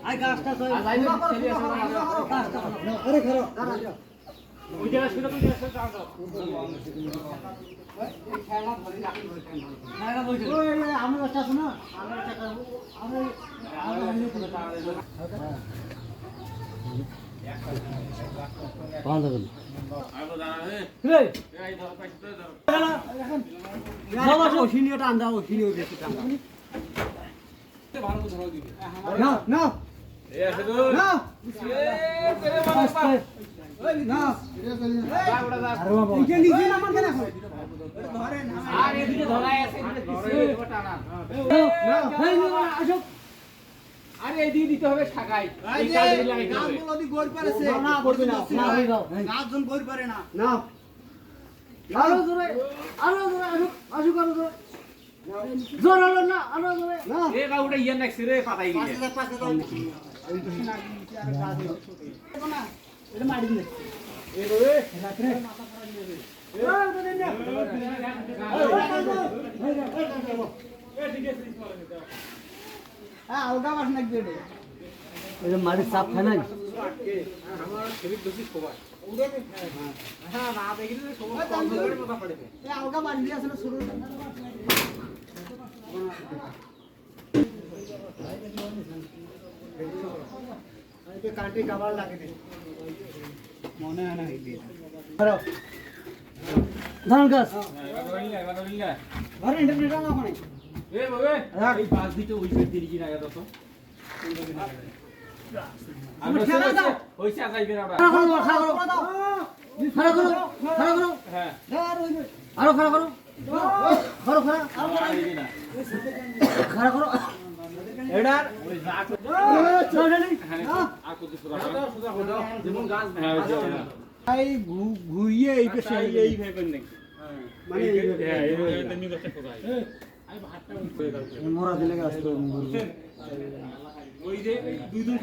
I গাছটা তো আরে ধরো ওই জায়গা ছিল তুই জায়গা দাও এই খেলা ধরে রাখি না বলছি ওই আমি বাচ্চা শোনা আমি বাচ্চা করব আমি বান্ধ দেন আলো দাঁড়া রে এই ধর পাইছ তো ধর এখন যাও আসো সিনিয়রটা আন দাও সিনিয়র বেশি টান ভালো ধরো দিবি না না এ আসে তো না এ তেরে বাবা ওই না যা বড় যা আরে বাবা এই নিচে নামান কেন এখন ধরে না আর এদিকে ধরায় আছে এদিকে দিছে টানা না এই না আসো আরে এই দিয়ে দিতে হবে ঢাকায় এই কাজে লাগাইতে হবে গাছ বলদি গোল পারেছে না করবে না না হই যাও গাছ জন গোল পারে না না আরো জোরে আসো আসো করো জোরে জোর হলো না আরো জোরে না এ বাউটা ইয়া নাকছে রে পাতাই গিয়ে পাশে দাও এই তো না আর গাছ না এটা মারি দিলে এ রে রাত্রে মাথা খারাপ নেবে এ বলেন না এ ঠিক আছে হ্যাঁ আলগা মাছ নাকি দেবে এই যে মারি চাপ খায় না আমার শরীর দোষী সবাই উড়ে হ্যাঁ না দেখিলে সবাই কমজোরের কথা পড়ে এই আলগা মাছ দিয়ে আসলে শুরু এই কাটি কভার লাগে দে মনে হয় না হইবে ধরো ধান গাছ ধরে ইন্টারনেট না ওখানে এ বাবা এই পাঁচ দিতে ওই সাইড দিয়ে কিনা গেল তো আমরা খেলা দাও ওইসে আজাই করে আমরা খাড়া করো হ্যাঁ আরো খাড়া করো খাড়া করো এডার ওই রাখ চলেনি আকু তো সুদা হলো যেমন গাছ হ্যাঁ এই ঘুরিয়ে এই পেছে এই ভাবে নাকি মানে এই এমনি করতে খোদাই আই ভাতটা মোরা দিলে গাছ তো ওই যে দুই দিন